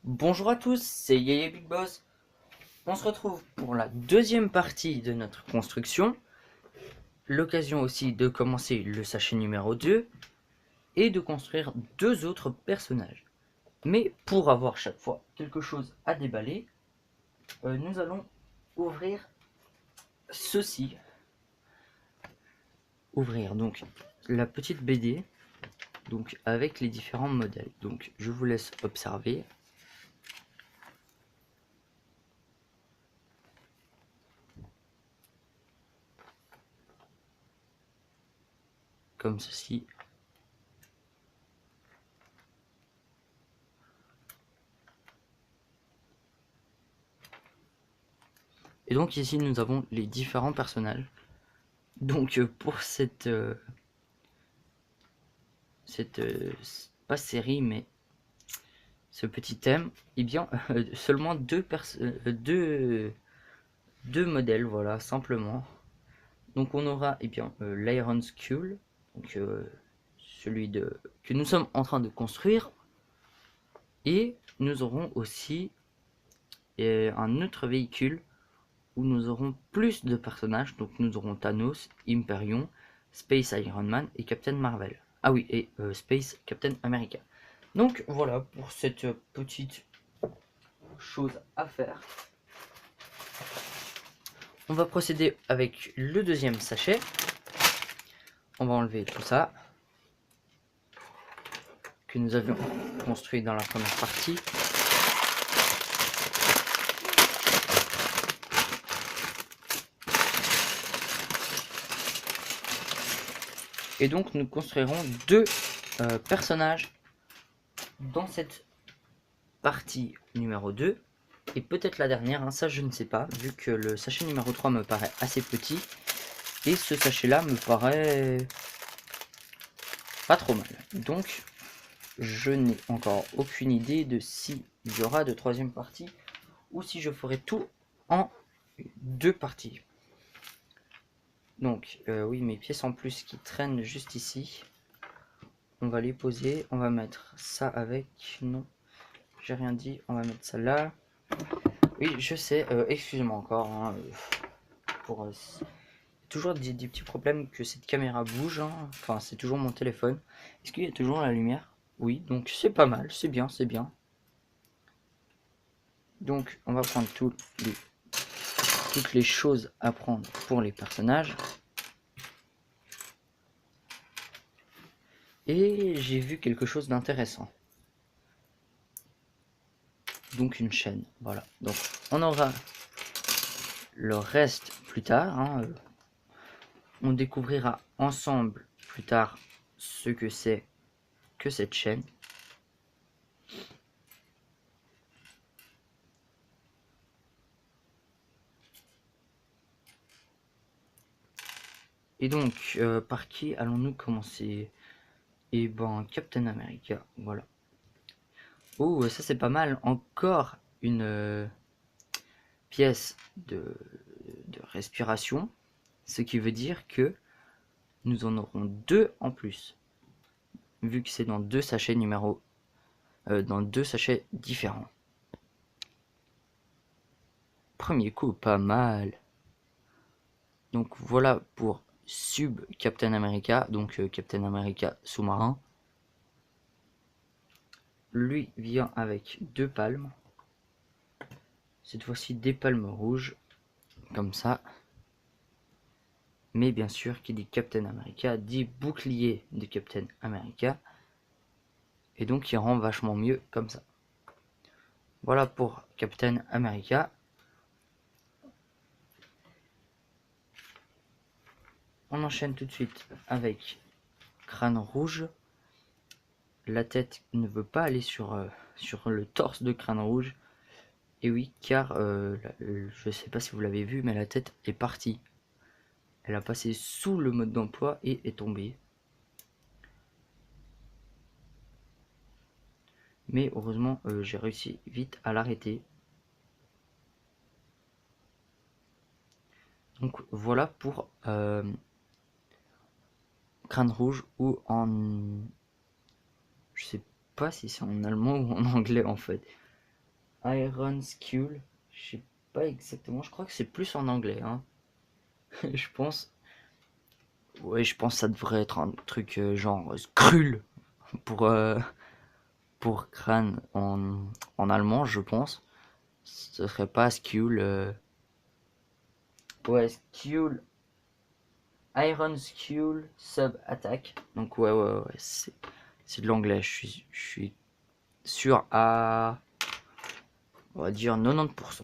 Bonjour à tous, c'est Yaya Big Boss. On se retrouve pour la deuxième partie de notre construction. L'occasion aussi de commencer le sachet numéro 2 et de construire deux autres personnages. Mais pour avoir chaque fois quelque chose à déballer, nous allons ouvrir ceci. Ouvrir donc la petite BD donc avec les différents modèles. Donc je vous laisse observer. Comme ceci. Et donc ici nous avons les différents personnages. Donc pour cette pas série mais ce petit thème, et bien seulement deux modèles, voilà, simplement. Donc on aura bien l'Iron Skull, donc celui que nous sommes en train de construire, et nous aurons aussi un autre véhicule où nous aurons plus de personnages. Donc nous aurons Thanos, Hyperion, Space Iron Man et Captain Marvel. Ah oui, et Space Captain America. Donc voilà pour cette petite chose à faire. On va procéder avec le deuxième sachet. On va enlever tout ça que nous avions construit dans la première partie. Et donc nous construirons deux personnages dans cette partie numéro 2. Et peut-être la dernière, hein, ça je ne sais pas, vu que le sachet numéro 3 me paraît assez petit. Et ce sachet là me paraît pas trop mal. Donc je n'ai encore aucune idée de si il y aura de troisième partie ou si je ferai tout en deux parties. Donc oui, mes pièces en plus qui traînent juste ici, on va les poser. On va mettre ça avec, non j'ai rien dit, on va mettre ça là. Oui je sais, excusez-moi encore hein, pour toujours des petits problèmes que cette caméra bouge, hein. Enfin c'est toujours mon téléphone. Est-ce qu'il y a toujours la lumière? Oui, donc c'est pas mal, c'est bien, c'est bien. Donc on va prendre toutes les choses à prendre pour les personnages. Et j'ai vu quelque chose d'intéressant. Donc une chaîne, voilà. Donc on aura le reste plus tard, hein. On découvrira ensemble plus tard ce que c'est que cette chaîne. Et donc par qui allons-nous commencer? Et ben Captain America, voilà. Oh ça c'est pas mal, encore une pièce de respiration, ce qui veut dire que nous en aurons deux en plus, vu que c'est dans deux sachets dans deux sachets différents. Premier coup, pas mal. Donc voilà pour Sub Captain America, donc Captain America sous-marin. Lui vient avec deux palmes. Cette fois-ci des palmes rouges, comme ça. Mais bien sûr, qui dit Captain America dit bouclier de Captain America. Et donc il rend vachement mieux comme ça. Voilà pour Captain America. On enchaîne tout de suite avec Crâne Rouge. La tête ne veut pas aller sur le torse de Crâne Rouge. Et oui, car je sais pas si vous l'avez vu, mais la tête est partie. Elle a passé sous le mode d'emploi et est tombée. Mais heureusement, j'ai réussi vite à l'arrêter. Donc voilà pour Crâne Rouge, ou en... Je sais pas si c'est en allemand ou en anglais en fait. Iron Skull. Je sais pas exactement, je crois que c'est plus en anglais, hein. Je pense. Ouais, je pense que ça devrait être un truc genre Skrull pour, crâne en allemand, je pense. Ce serait pas Skull. Ouais, Skull. Iron Skull Sub Attack. Donc, ouais, c'est de l'anglais. Je suis sûr à. On va dire 90%.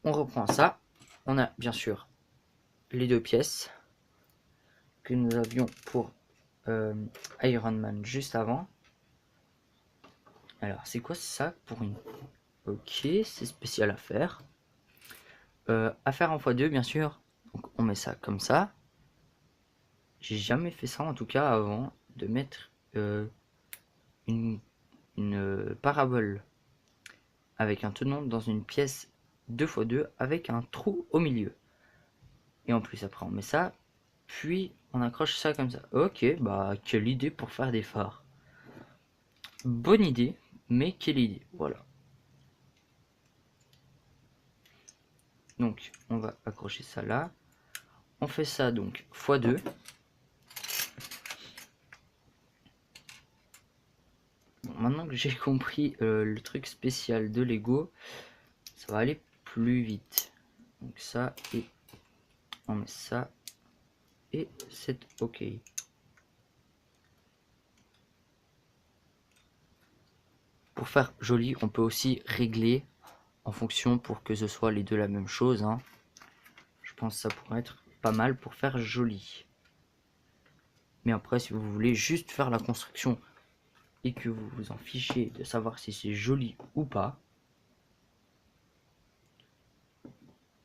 On reprend ça. On a bien sûr les deux pièces que nous avions pour Iron Man juste avant. Alors, c'est quoi ça pour une... Ok, c'est spécial à faire. À faire en x2, bien sûr. Donc, on met ça comme ça. J'ai jamais fait ça, en tout cas, avant, de mettre une parabole avec un tenant dans une pièce 2x2 avec un trou au milieu. Et en plus, après, on met ça. Puis, on accroche ça comme ça. Ok, bah, quelle idée pour faire des phares. Bonne idée, mais quelle idée. Voilà. Donc, on va accrocher ça là. On fait ça donc x2. Bon, maintenant que j'ai compris le truc spécial de Lego, ça va aller plus vite. Donc ça, et on met ça, et c'est ok. Pour faire joli, on peut aussi régler en fonction pour que ce soit les deux la même chose, hein. Je pense que ça pourrait être pas mal pour faire joli. Mais après, si vous voulez juste faire la construction et que vous vous en fichez de savoir si c'est joli ou pas,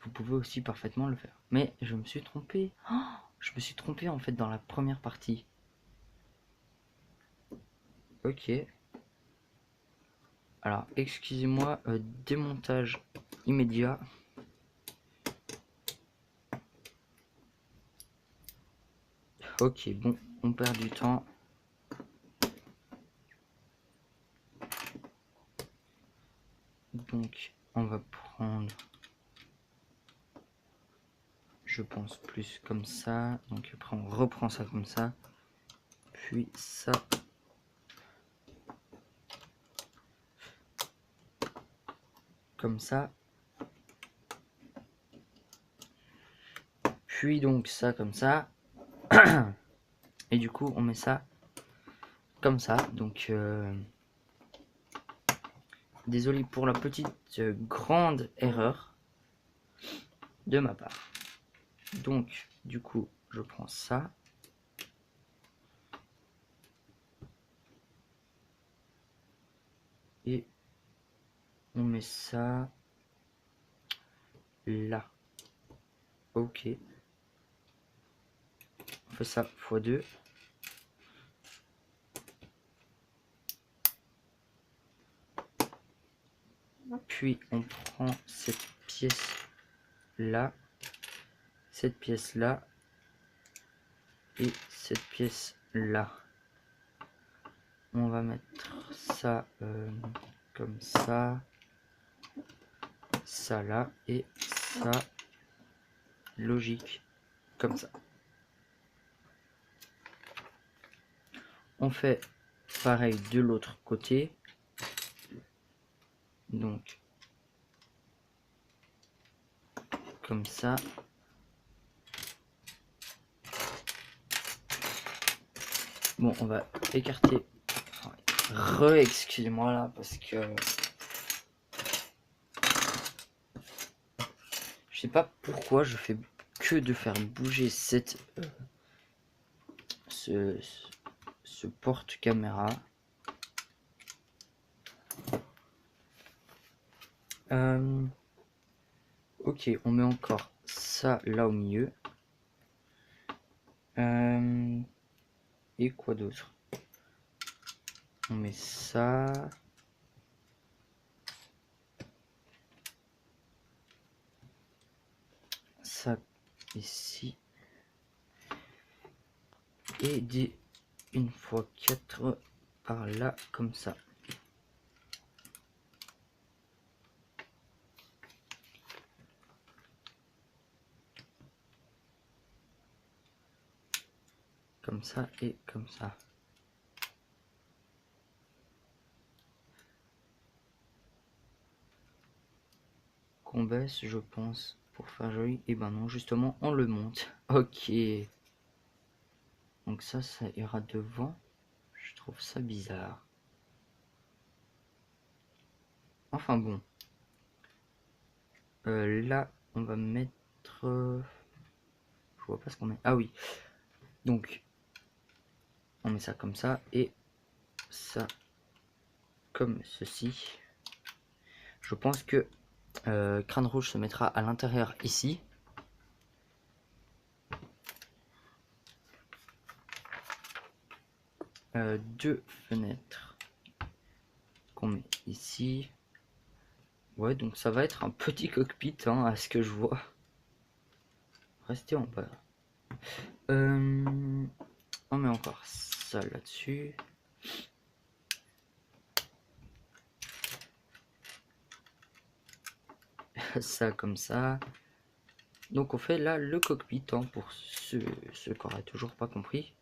vous pouvez aussi parfaitement le faire. Mais je me suis trompé. Oh, je me suis trompé en fait dans la première partie. Ok. Alors, excusez-moi, démontage immédiat. Ok, bon, on perd du temps. Donc, on va prendre, je pense, plus comme ça. Donc, après, on reprend ça comme ça. Puis ça. Comme ça. Puis donc ça comme ça. Et du coup, on met ça comme ça. Donc, désolé pour la petite grande erreur de ma part. Donc, du coup, je prends ça. Et on met ça là. Ok. On fait ça x2. Puis on prend cette pièce là, cette pièce là et cette pièce là. On va mettre ça comme ça, ça là et ça logique comme ça. On fait pareil de l'autre côté. Donc comme ça. Bon, on va écarter. Excusez-moi là parce que je sais pas pourquoi je fais que de faire bouger cette ce porte-caméra. Ok, on met encore ça là au milieu. Et quoi d'autre? On met ça. Ça ici. Et des 1x4 par là, comme ça. comme ça et comme ça. Qu'on baisse, je pense, pour faire joli. Et ben non, justement, on le monte. Ok. Donc ça ira devant. Je trouve ça bizarre. Enfin bon. Là, on va mettre... Je vois pas ce qu'on met. Ah oui. Donc, on met ça comme ça. Et ça comme ceci. Je pense que Crâne Rouge se mettra à l'intérieur ici. Deux fenêtres qu'on met ici. Ouais, donc ça va être un petit cockpit hein, à ce que je vois. Restez en bas. On met encore ça là-dessus. Ça comme ça. Donc on fait là le cockpit hein, pour ceux qui n'auraient toujours pas compris.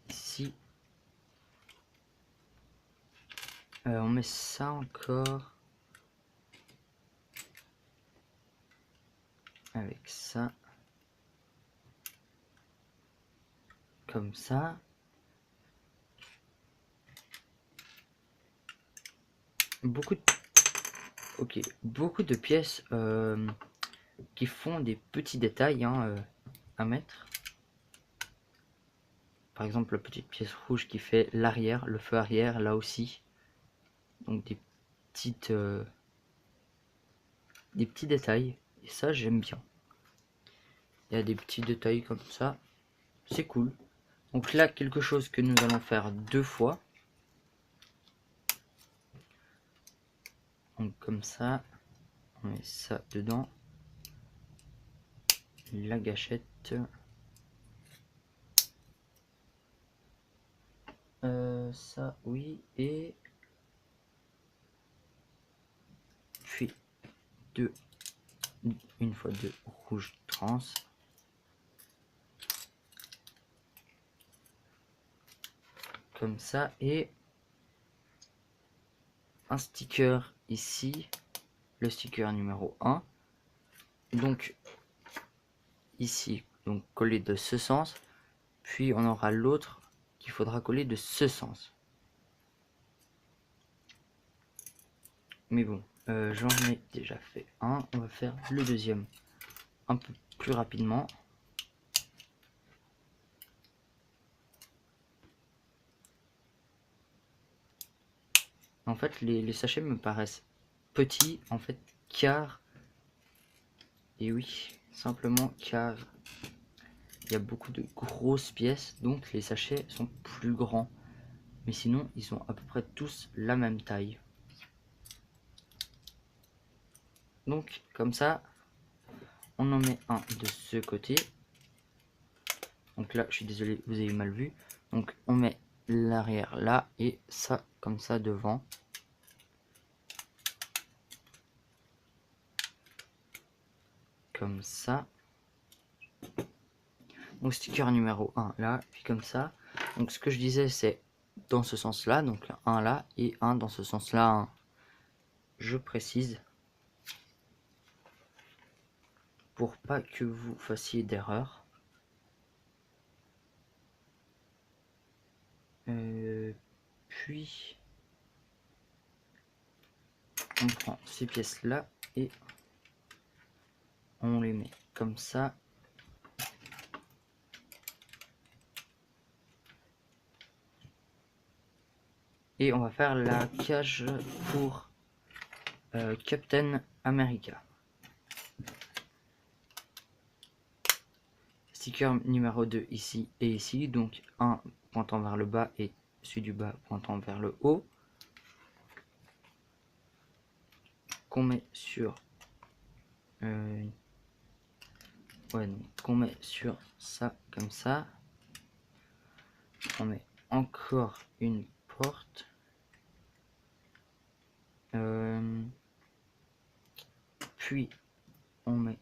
Ici, on met ça encore avec ça, comme ça. Beaucoup de pièces qui font des petits détails hein, à mettre. Par exemple, la petite pièce rouge qui fait l'arrière, le feu arrière, là aussi. Donc des petits détails. Et ça, j'aime bien. Il y a des petits détails comme ça. C'est cool. Donc là, quelque chose que nous allons faire deux fois. Donc comme ça, on met ça dedans. La gâchette. Ça, oui. Et puis une fois deux rouge trans. Comme ça. Et un sticker ici. Le sticker numéro 1. Donc ici, donc coller de ce sens. Puis on aura l'autre qu'il faudra coller de ce sens. Mais bon, j'en ai déjà fait un. On va faire le deuxième un peu plus rapidement. En fait, les sachets me paraissent petits, en fait, car... Et oui, simplement car il y a beaucoup de grosses pièces, donc les sachets sont plus grands. Mais sinon, ils sont à peu près tous la même taille. Donc, comme ça, on en met un de ce côté. Donc là, je suis désolé, vous avez mal vu. Donc, on met l'arrière là et ça comme ça devant. Comme ça. Donc sticker numéro 1 là, puis comme ça. Donc ce que je disais c'est dans ce sens là, donc un là et un dans ce sens là. Je précise pour pas que vous fassiez d'erreur. Puis on prend ces pièces là et on les met comme ça. Et on va faire la cage pour Captain America. Sticker numéro 2 ici et ici, donc un pointant vers le bas et celui du bas pointant vers le haut. Qu'on met sur Ouais, donc on met sur ça comme ça. On met encore une porte. Puis on met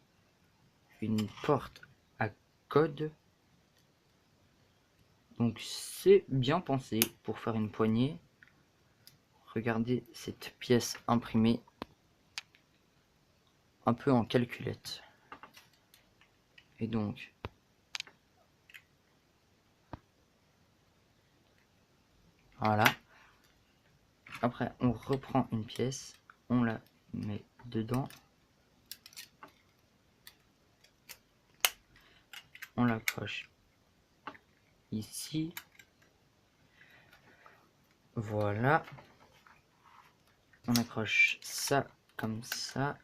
une porte à code. Donc c'est bien pensé pour faire une poignée. Regardez cette pièce imprimée un peu en calculette. Et donc voilà. Après on reprend une pièce, on la met dedans. On l'accroche ici. Voilà. On accroche ça comme ça.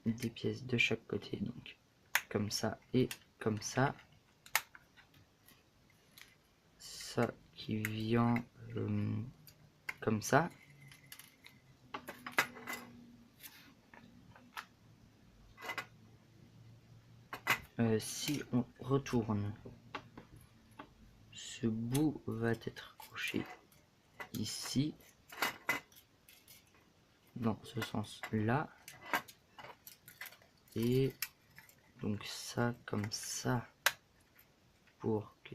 Des pièces de chaque côté, donc comme ça et comme ça. Ça qui vient comme ça. Si on retourne, ce bout va être accroché ici, dans ce sens là, et donc ça comme ça pour que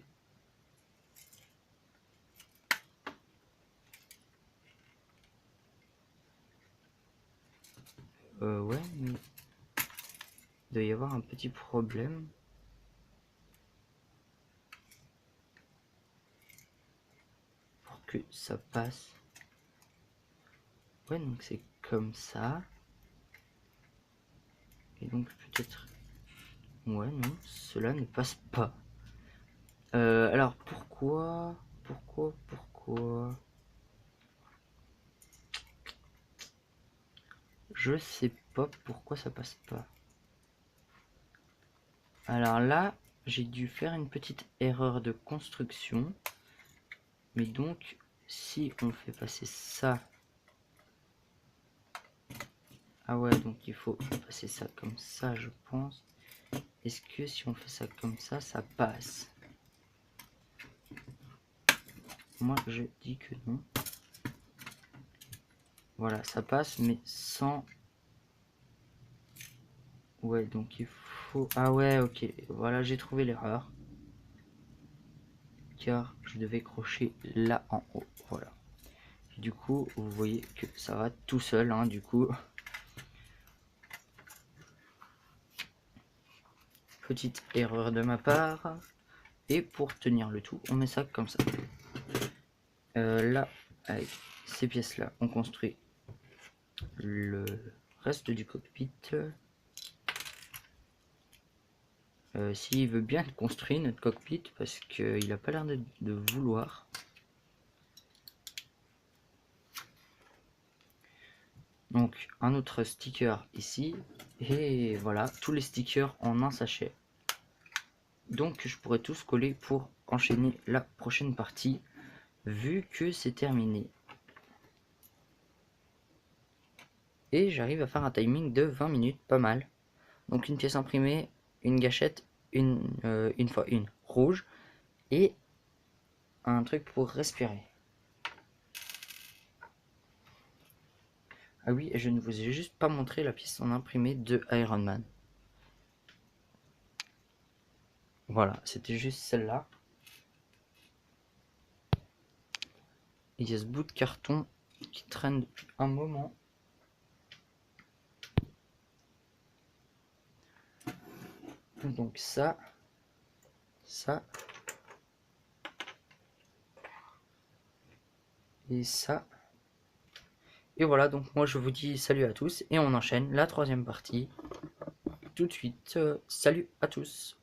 ouais, mais il doit y avoir un petit problème. Pour que ça passe. Ouais, donc c'est comme ça. Et donc peut-être... Ouais, non, cela ne passe pas. Alors pourquoi je sais pas pourquoi ça passe pas. Alors là, j'ai dû faire une petite erreur de construction. Mais donc, si on fait passer ça... Ah ouais, donc il faut passer ça comme ça, je pense. Est-ce que si on fait ça comme ça passe? Moi, je dis que non. Voilà, ça passe, mais sans... Ouais, donc il faut... Ah ouais, ok. Voilà, j'ai trouvé l'erreur. Car je devais crocher là en haut. Voilà. Et du coup, vous voyez que ça va tout seul, hein, du coup. Petite erreur de ma part. Et pour tenir le tout, on met ça comme ça. Là, avec ces pièces-là, on construit le reste du cockpit. S'il veut bien construire notre cockpit, parce qu'il a pas l'air de vouloir. Donc un autre sticker ici, et voilà, tous les stickers en un sachet. Donc je pourrais tous coller pour enchaîner la prochaine partie, vu que c'est terminé. Et j'arrive à faire un timing de 20 minutes, pas mal. Donc une pièce imprimée, une gâchette, une fois une rouge, et un truc pour respirer. Ah oui, et je ne vous ai juste pas montré la pièce en imprimé de Iron Man. Voilà, c'était juste celle-là. Il y a ce bout de carton qui traîne depuis un moment. Donc ça, et ça. Et voilà, donc moi je vous dis salut à tous et on enchaîne la troisième partie tout de suite. Salut à tous.